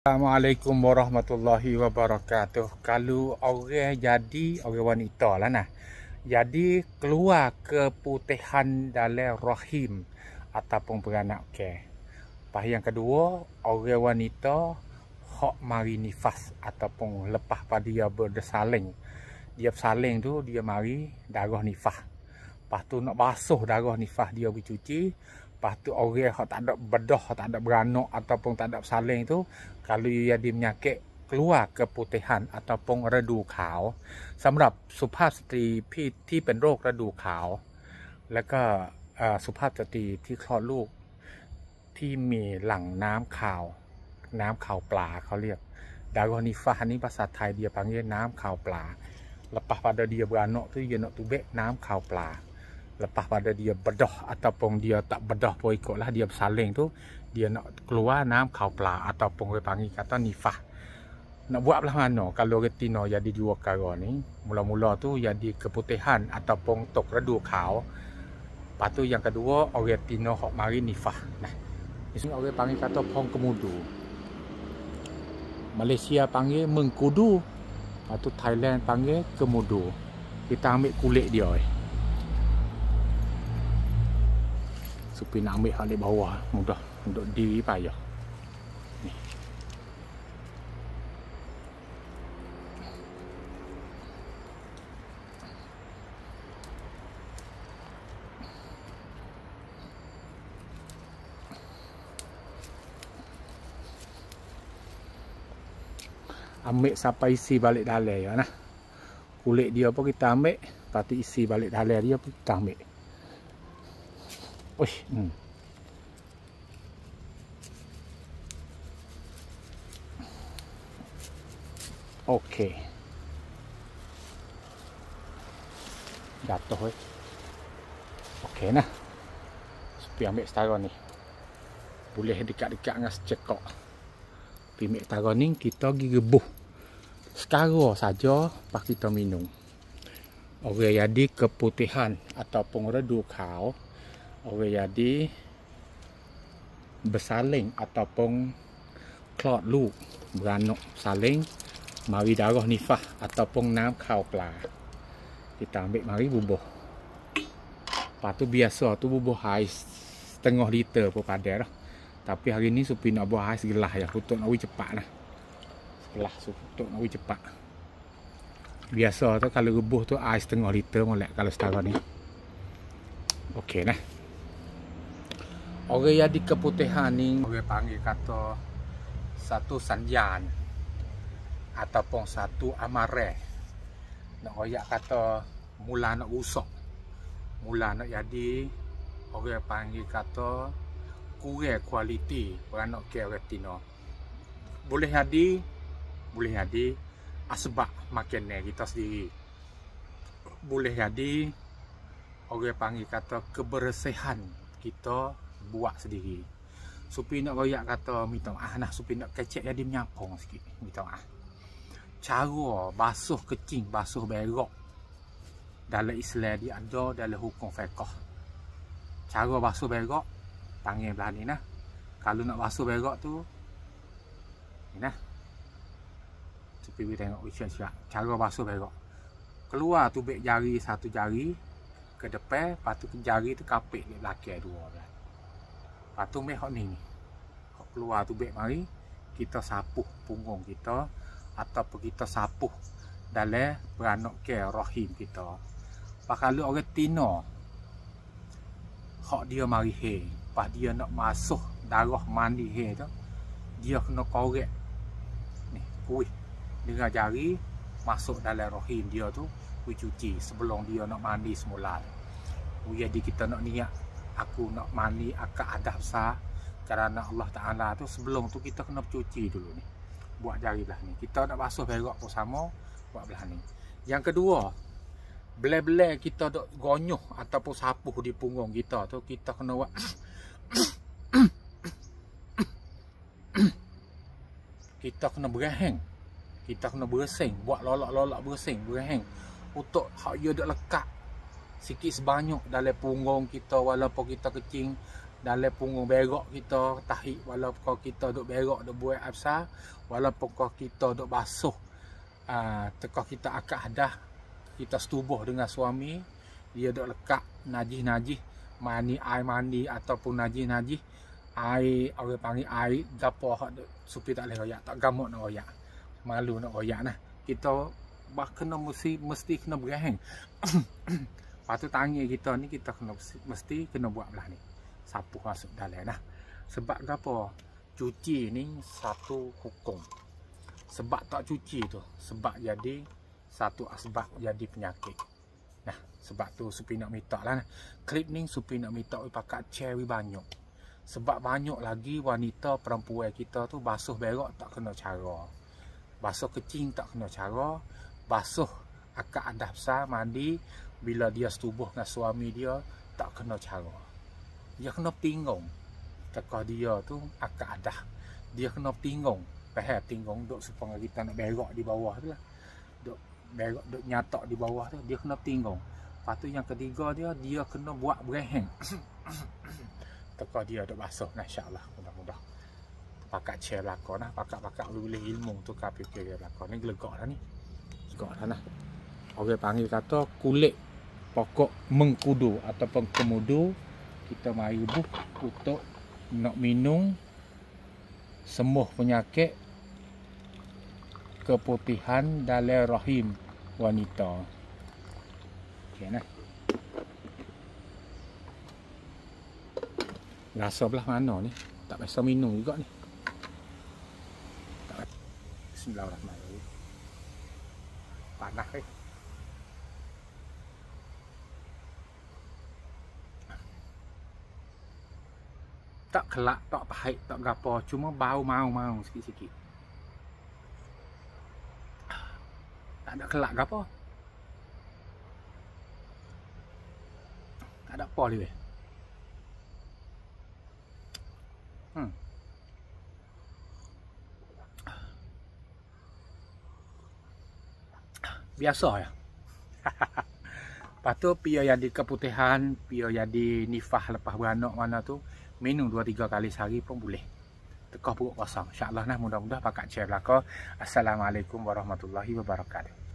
Assalamualaikum warahmatullahi wabarakatuh. Kalau orang wanita lah nah, jadi keluar keputihan dalam rahim ataupun beranak ke. Lepas yang kedua, orang wanita hok mari nifas ataupun lepas pada dia berdesaling. Dia bersaling tu dia mari darah nifas. Lepas tu nak basuh darah nifas dia bercuci. Lepas tu orang yang tak ada bedah, tak ada beranak ataupun tak ada bersaling tu, kalau dia ada penyakit keluar keputihan ataupun redu ขาว สำหรับสุภาพสตรีที่เป็นโรคระดูขาวแล้วก็สุภาพสตรีที่คลอดลูกที่มีหลั่งน้ำขาวปลาเขาเรียก darah nifas ni bahasa Thai dia panggil น้ำขาวปลา lepas pada dia beranak tu dia nak tubik น้ำขาวปลา lepas pada dia bedah ataupun dia tak bedah pun ikutlah dia bersaling tu dia nak keluar น้ำขาวปลา ataupun orang panggil kata nifas. Nak buat belah mana kalau retina jadi dua perkara ni, mula-mula tu jadi keputihan ataupun tok redu ขาว lepas tu yang kedua orang retina hok mari nifas. Nah, di sini orang panggil kata pong kemudu, Malaysia panggil mengkudu, atau Thailand panggil kemudu. Kita ambil kulit dia supaya nak ambil hal di bawah mudah untuk diri payah. Ni. Ambil sampai isi balik dalam ya nah. Kulit dia pun kita ambil, lepas tu isi balik dalam dia pun kita ambil. Wih, Okey. Jatuh okey nah. Supaya ambil setara ni. Boleh dekat-dekat dengan secekok. Ambil setara ni kita pergi rebuh. Sekara saja pas kita minum. Orang jadi keputihan ataupun redu ขาว orang jadi bersaling ataupun klotลูก beranak saling mari darah nifas ataupun น้ำขาวปลา kita ambil mari bubuh. Lepas tu biasa tu bubuh air setengah liter pun padah dah. Tapi hari ni supaya nak buah air segelas ya, untuk nak cepat lah. Segelas untuk nak cepat. Biasa tu kalau rebuh tu air setengah liter molek kalau setara ni. Okey nah. Orang jadi keputihan ni orang panggil kata satu sanjan ataupun satu amareh. Nak royak kata mula nak rusak, mula nak jadi orang panggil kata kurang kualiti beranak ke retina. Boleh jadi asbab makanan kita sendiri. Boleh jadi orang panggil kata kebersihan kita buat sendiri. Supaya nak royak kata minta maaf nah, supaya nak kecek jadi menyapong sikit, minta maaf. Cara basuh kecing, basuh berak dalam Islam dia ada dalam hukum fiqh. Cara basuh berak panggil belah ni nah. Kalau nak basuh berak tu ni nah. Supaya tengok usia-usia cara basuh berak. Keluar tubik jari satu jari ke depan, lepas tu jari tu kapik di belakang dua belah. Lepas tu meh hok ni. Hok keluar tubik mari kita sapuh punggung kita ataupun kita sapuh dalam beranak ke rahim kita. Lepas kalau orang tina hok dia mari he, lepas dia nak masuk darah mandi he tu, dia kena korek ni kuih dengan jari masuk dalam rahim dia tu, kuih cuci sebelum dia nak mandi semula. Jadi kita nak niat aku nak mandi akad adah besar kerana Allah Ta'ala tu, sebelum tu kita kena cuci dulu ni. Buat jari belah ni. Kita nak basuh berak pun sama, buat belah ni. Yang kedua, belai-belai kita dok gonyuh ataupun sapuh di punggung kita tu, kita kena buat kita kena beraheng. Kita kena bersing, buat lolak-lolak bersing, beraheng untuk hak dia dok lekat sikit sebanyak dalam punggung kita, walaupun kita kecing dalam punggung berok kita tahi, walaupun kita duk berok duk buat absar, walaupun kita duk basuh tekah kita akad hadah, kita setubuh dengan suami, dia duk lekat najis-najis, mani air mandi ataupun najis-najis, air orang panggil air gapo hak supaya tak boleh royak, tak gamuk nak royak, malu nak royak nah. Kita kena mesti kena berang. Lepas tu tangan kita ni kita kena mesti kena buat belah ni. Sapu masuk dalam nah. Sebab apa? Cuci ni satu hukum. Sebab tak cuci tu, sebab jadi satu asbab jadi penyakit. Nah, sebab tu Supi nak minta lah. Klip ni Supi nak minta pakai cherry banyak. Sebab banyak lagi wanita perempuan kita tu basuh berok tak kena cara. Basuh kecing tak kena cara. Basuh akad adah besar mandi bila dia setubuh dengan suami dia tak kena cara. Dia kena tinggung. Tekah dia tu akad adah. Dia kena tinggung. Faham tinggung duk supaya kita nak berok di bawah tu lah. Duk berok duk nyatak di bawah tu dia kena tinggung. Lepas tu yang ketiga dia kena buat bereheng. Tekah dia duk basuh nah, insya-Allah mudah-mudah. Pakat share belakang nah, pakat boleh ilmu tu kapi fikir belakang ni gelegak dah ni. Gelegak dah nah. Orang panggil kata kulit pokok mengkudu ataupun kemudu kita mari buh untuk nak minum sembuh penyakit keputihan dalam rahim wanita. Okey nah. Rasa belah mana ni? Tak biasa minum juga ni. Bismillahirrahmanirrahim. Panas ni. Tak kelak, tak pahit, tak gapo, cuma bau mau sikit-sikit. Tak ada kelak gapo. Tak ada apa dia. Biasa ya. Lepas tu pia yang di keputihan, pia yang di nifah lepas beranak mana tu, minum 2-3 kali sehari pun boleh. Tekah perut kosong. InsyaAllah nah, mudah-mudahan pakat share belaka. Assalamualaikum warahmatullahi wabarakatuh.